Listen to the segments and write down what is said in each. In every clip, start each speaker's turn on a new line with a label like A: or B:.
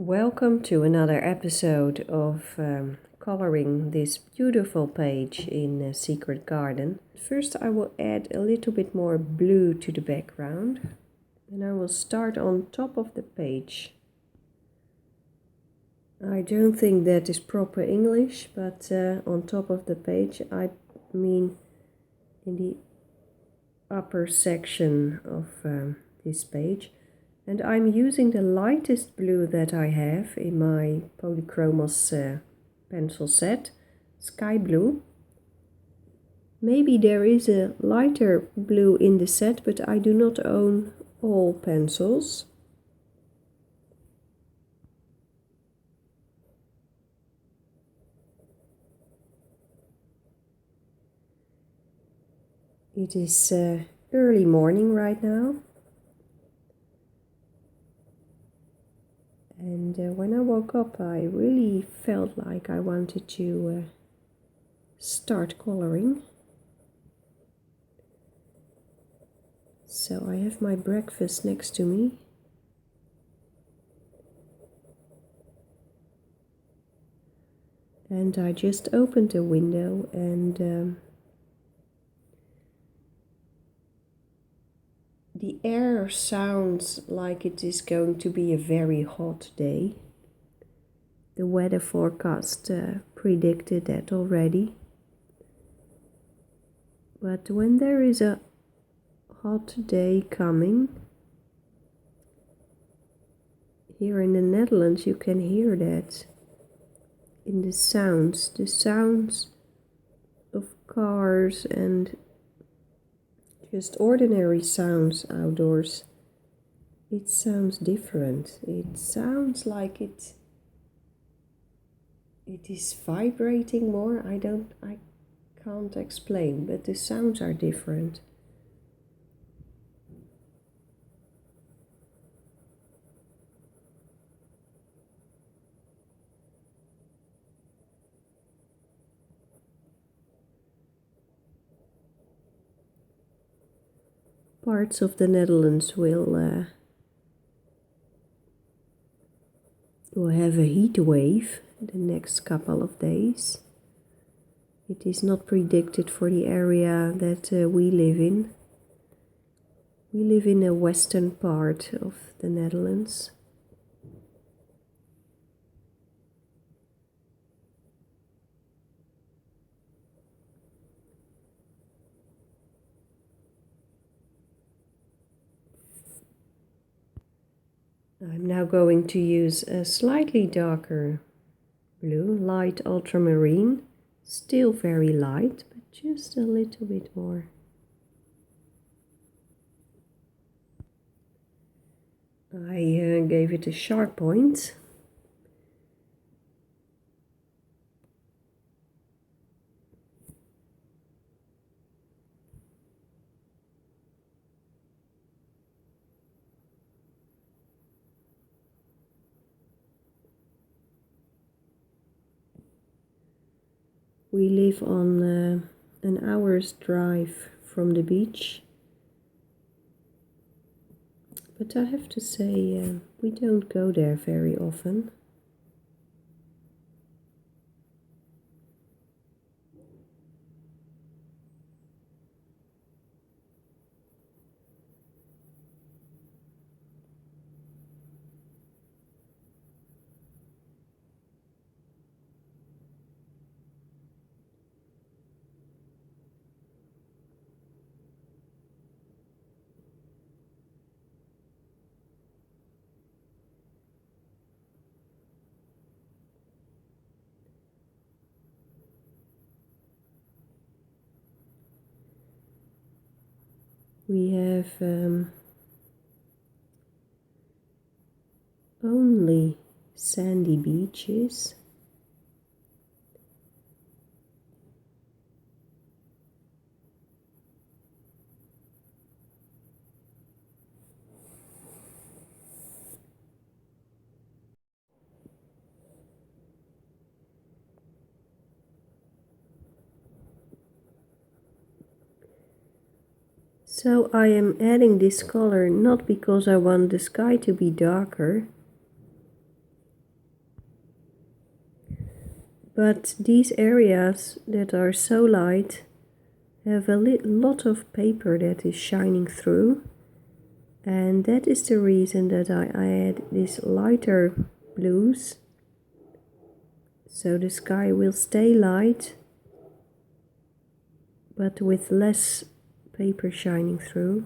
A: Welcome to another episode of coloring this beautiful page in Secret Garden. First I will add a little bit more blue to the background and I will start on top of the page. I don't think that is proper English, but on top of the page I mean in the upper section of this page. And I'm using the lightest blue that I have in my Polychromos pencil set, sky blue. Maybe there is a lighter blue in the set, but I do not own all pencils. It is early morning right now. And when I woke up, I really felt like I wanted to start coloring. So I have my breakfast next to me. And I just opened the window and the air sounds like it is going to be a very hot day. The weather forecast predicted that already. But when there is a hot day coming, here in the Netherlands you can hear that in the sounds of cars and just ordinary sounds outdoors. It sounds different. It sounds like it is vibrating more. I can't explain, but the sounds are different. Parts of the Netherlands will have a heat wave the next couple of days. It is not predicted for the area that we live in. We live in the western part of the Netherlands. I'm now going to use a slightly darker blue, light ultramarine, still very light, but just a little bit more. I gave it a sharp point. We live on an hour's drive from the beach, but I have to say we don't go there very often. We have only sandy beaches. So I am adding this color not because I want the sky to be darker, But these areas that are so light have a lot of paper that is shining through, and that is the reason that I add these lighter blues, so the sky will stay light but with less paper shining through.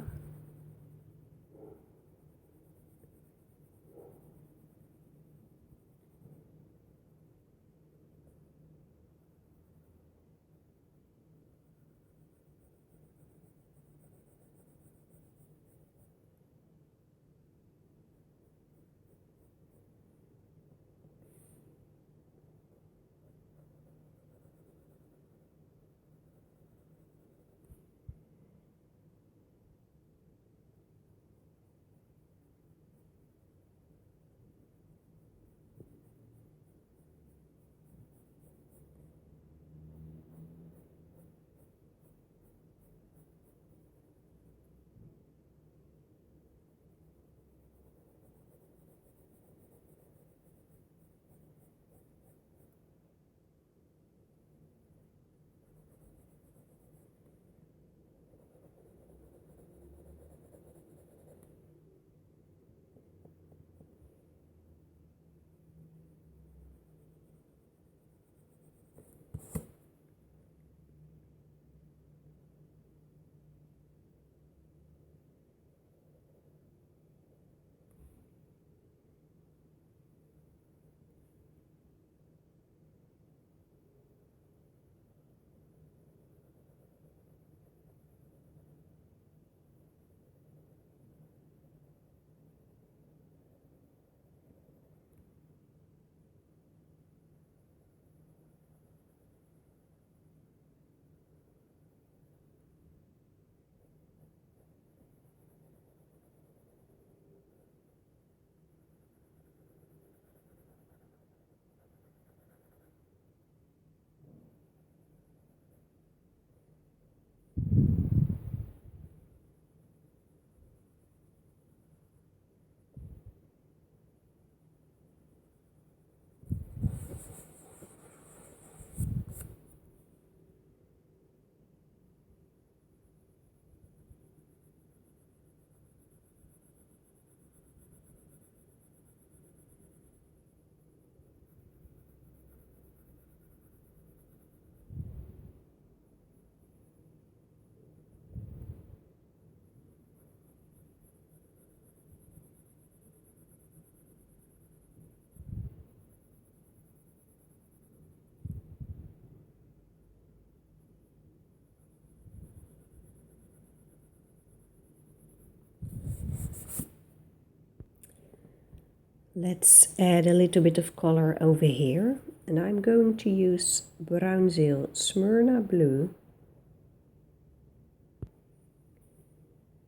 A: Let's add a little bit of color over here, and I'm going to use Bruinzeel Smyrna Blue.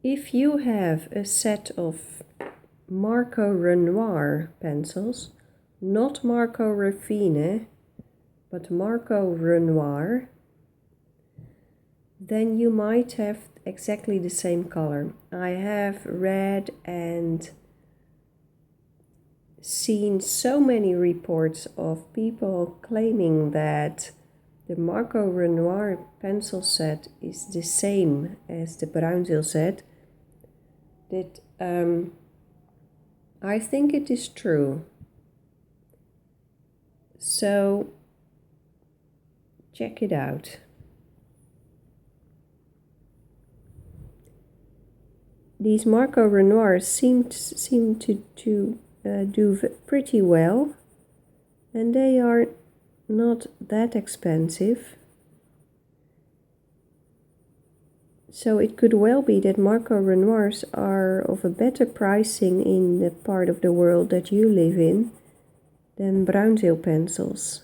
A: If you have a set of Marco Renoir pencils, not Marco Raffine, but Marco Renoir, then you might have exactly the same color. I have read and seen so many reports of people claiming that the Marco Renoir pencil set is the same as the Bruinzeel set, that I think it is true. So check it out. These Marco Renoirs seem to do pretty well, and they are not that expensive. So it could well be that Marco Renoirs are of a better pricing in the part of the world that you live in than Bruinzeel pencils.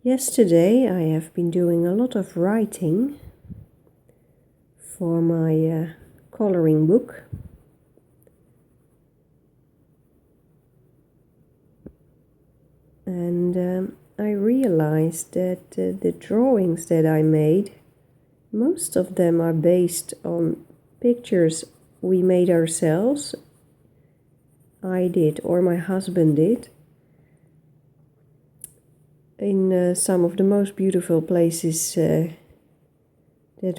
A: Yesterday I have been doing a lot of writing for my coloring book. And I realized that the drawings that I made, most of them are based on pictures we made ourselves. I did, or my husband did, in some of the most beautiful places that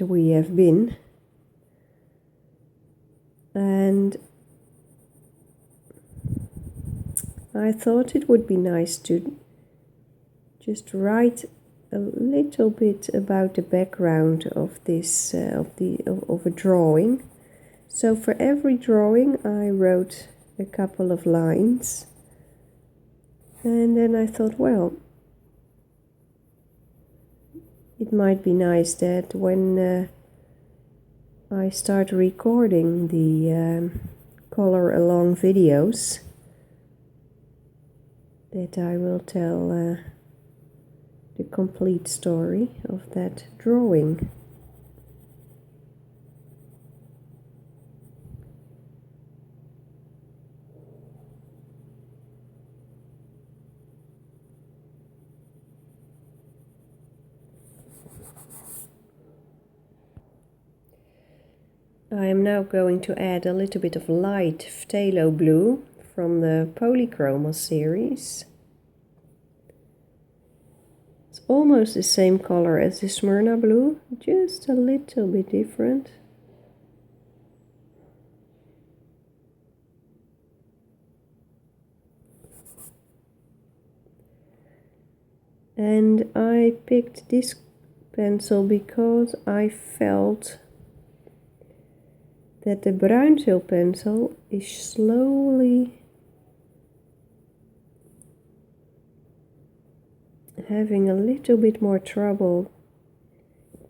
A: we have been. And I thought it would be nice to just write a little bit about the background of this of a drawing. So for every drawing I wrote a couple of lines, and then I thought, well, it might be nice that when I start recording the color along videos, that I will tell the complete story of that drawing. I am now going to add a little bit of light phthalo blue from the Polychroma series. It's almost the same color as the Smyrna blue, just a little bit different. And I picked this pencil because I felt that the bruinzeel pencil is slowly having a little bit more trouble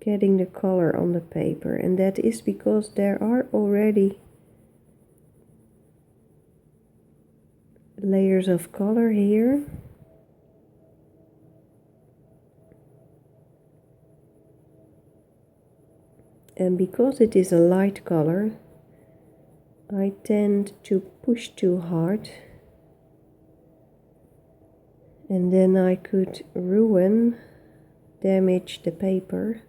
A: getting the color on the paper, and that is because there are already layers of color here. And because it is a light color, I tend to push too hard, and then I could damage the paper.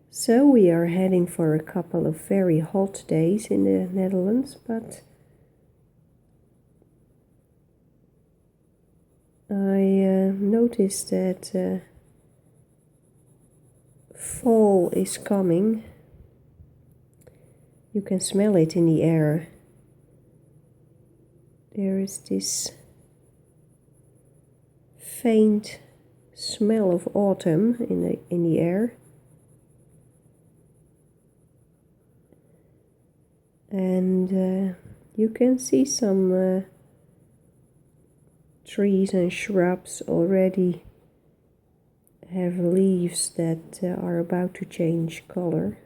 A: So we are heading for a couple of very hot days in the Netherlands, but I noticed that fall is coming. You can smell it in the air. There is this faint smell of autumn in the air. And you can see some trees and shrubs already have leaves that are about to change color.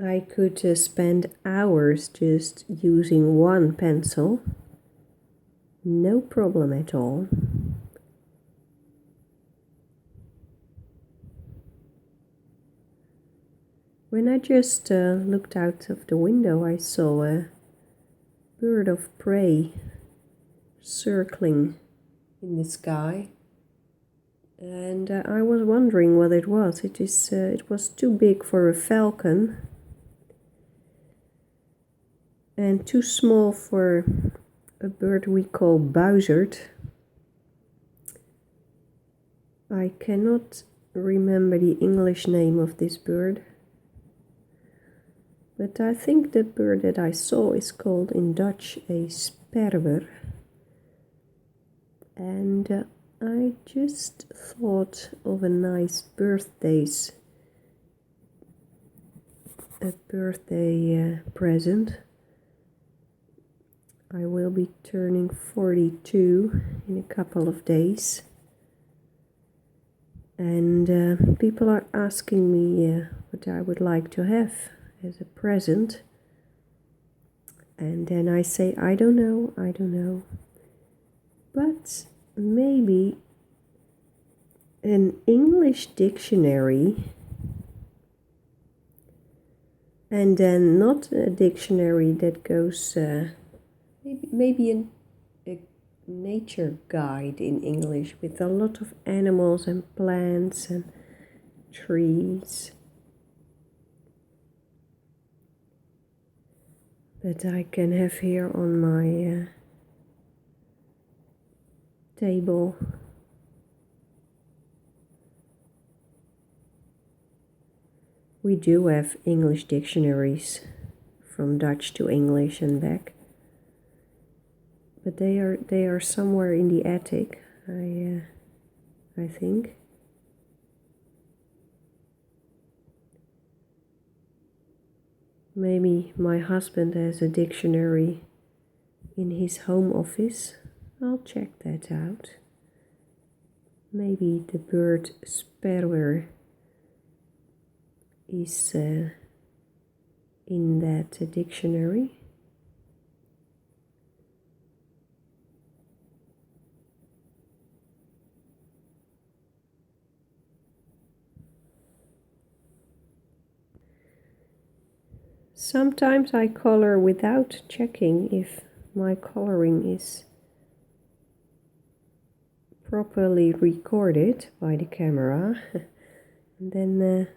A: I could spend hours just using one pencil. No problem at all. When I just looked out of the window, I saw a bird of prey circling in the sky. And I was wondering what it was. It was too big for a falcon and too small for a bird we call buzzard. I cannot remember the English name of this bird, but I think the bird that I saw is called in Dutch a sperwer. And I just thought of a nice birthday present. I will be turning 42 in a couple of days. And people are asking me what I would like to have as a present. And then I say, I don't know. But maybe an English dictionary, and then not a dictionary that goes, maybe a nature guide in English with a lot of animals and plants and trees that I can have here on my table. We do have English dictionaries from Dutch to English and back, but they are somewhere in the attic, I think. Maybe my husband has a dictionary in his home office. I'll check that out. Maybe the bird sparrow is in that dictionary. Sometimes I color without checking if my coloring is properly recorded by the camera. And then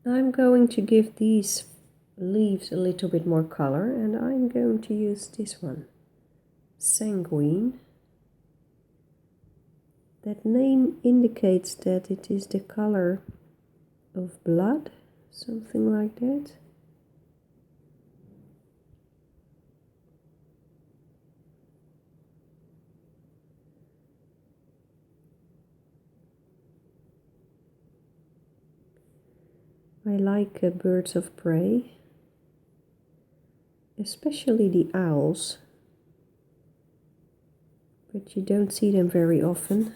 A: I'm going to give these leaves a little bit more color, and I'm going to use this one, Sanguine. That name indicates that it is the color of blood, something like that. I like birds of prey, especially the owls, but you don't see them very often,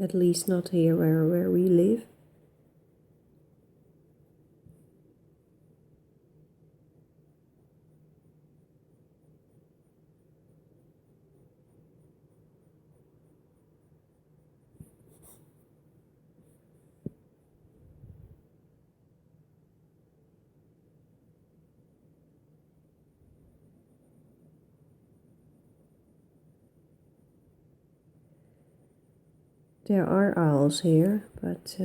A: at least not here where we live. There are owls here, but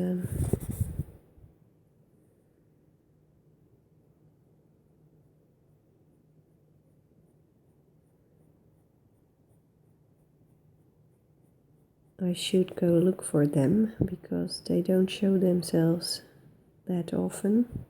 A: I should go look for them because they don't show themselves that often.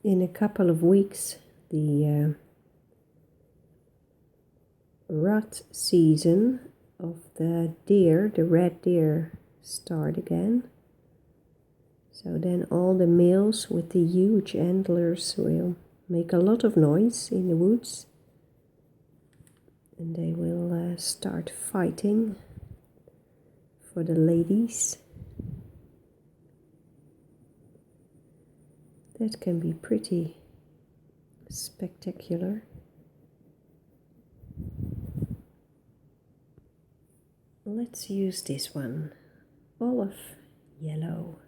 A: in a couple of weeks the rut season of the deer, the red deer, start again. So then all the males with the huge antlers will make a lot of noise in the woods, and they will start fighting for the ladies. That can be pretty spectacular. Let's use this one, olive yellow.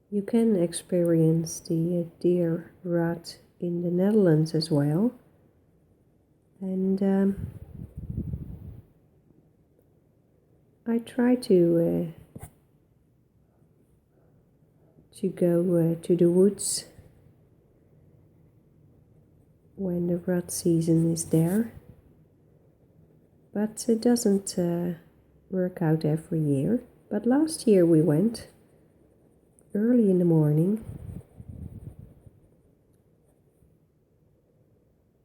A: You can experience the deer rut in the Netherlands as well. And I try to go to the woods when the rut season is there. But it doesn't work out every year. But last year we went early in the morning.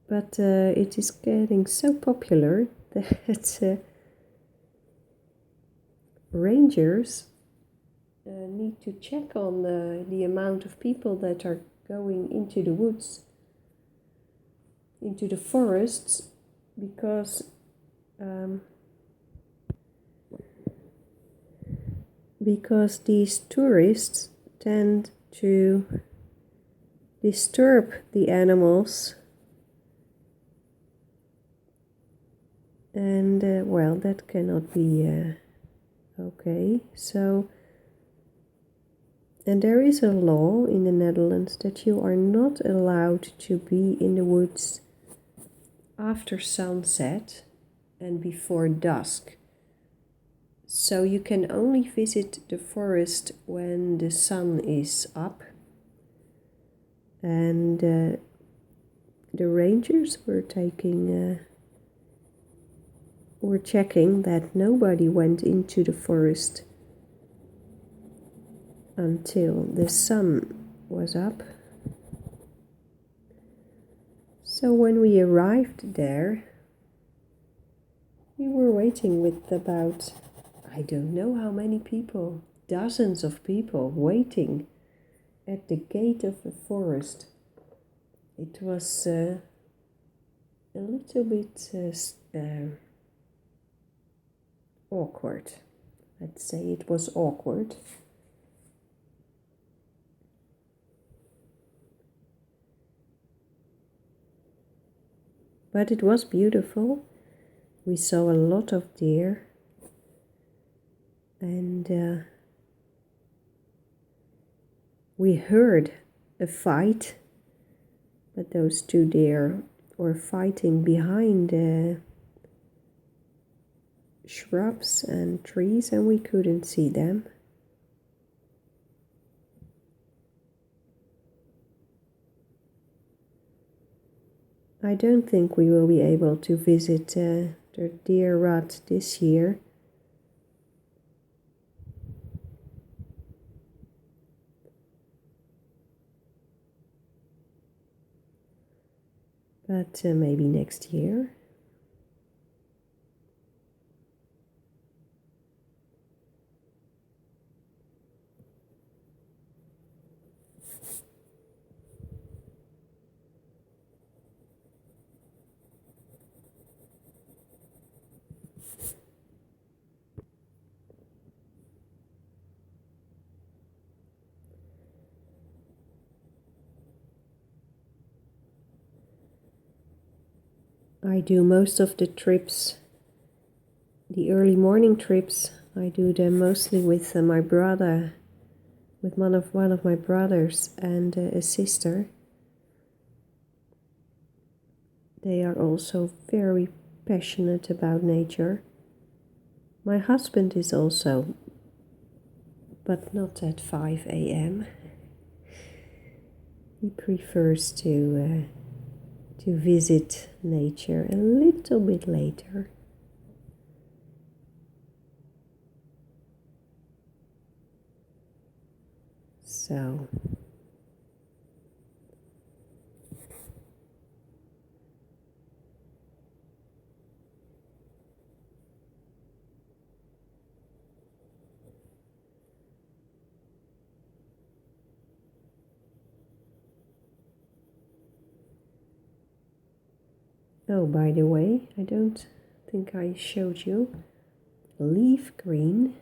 A: But it is getting so popular that rangers need to check on the amount of people that are going into the woods, into the forests, because these tourists tend to disturb the animals, and well, that cannot be okay. So, and there is a law in the Netherlands that you are not allowed to be in the woods after sunset and before dusk. So you can only visit the forest when the sun is up. And the rangers were checking that nobody went into the forest until the sun was up. So when we arrived there, we were waiting with about, I don't know how many people, dozens of people waiting at the gate of the forest. It was a little bit awkward. Let's say it was awkward. But it was beautiful. We saw a lot of deer, and we heard a fight, but those two deer were fighting behind shrubs and trees, and we couldn't see them. I don't think we will be able to visit the deer rut this year. But maybe next year. I do most of the trips, the early morning trips, I do them mostly with my brother, with one of my brothers and a sister. They are also very passionate about nature. My husband is also, but not at 5 a.m. He prefers to visit nature a little bit later. So oh, by the way, I don't think I showed you leaf green.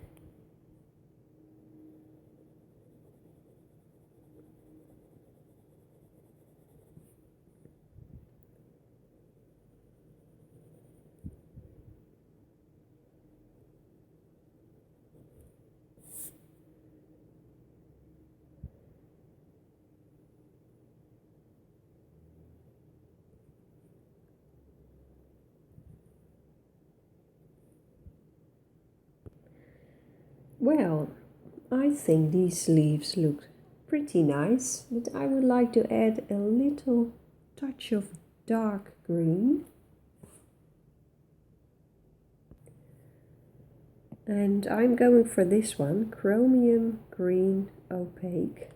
A: Well, I think these leaves look pretty nice, but I would like to add a little touch of dark green. And I'm going for this one, chromium green opaque.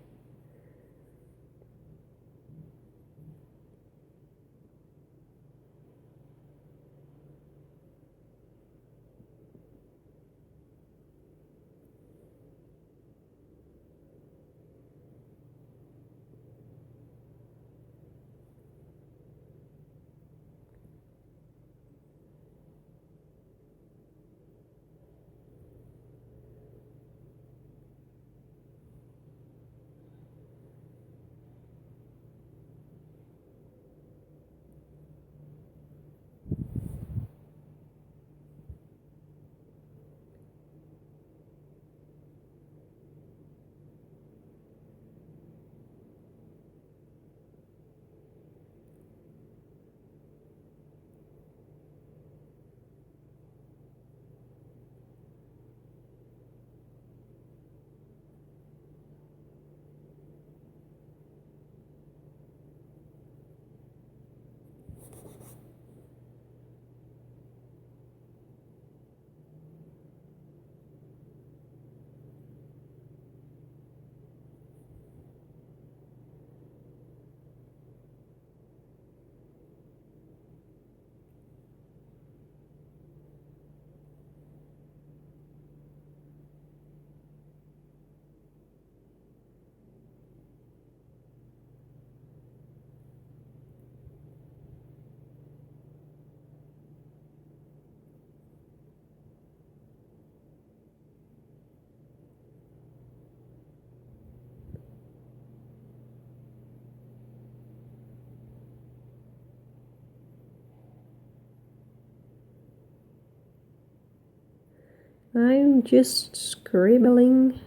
A: I'm just scribbling,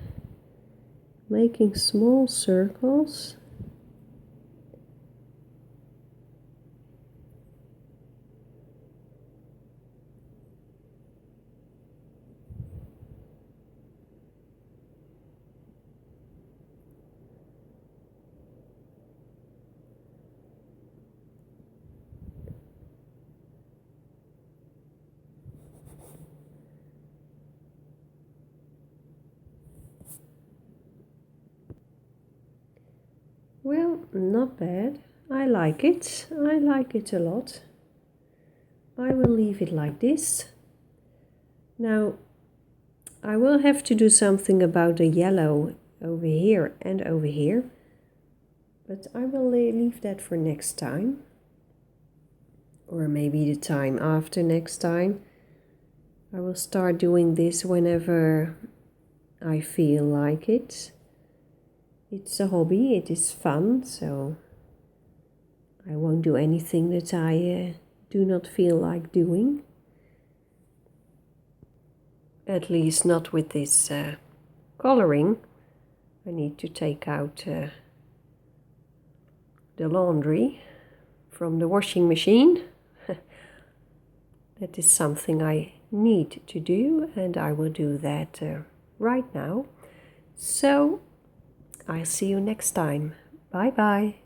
A: making small circles. Well, not bad. I like it. I like it a lot. I will leave it like this. Now, I will have to do something about the yellow over here and over here, but I will leave that for next time, or maybe the time after next time. I will start doing this whenever I feel like it. It's a hobby, it is fun, so I won't do anything that I do not feel like doing. At least not with this coloring. I need to take out the laundry from the washing machine. That is something I need to do, and I will do that right now. So I'll see you next time. Bye bye.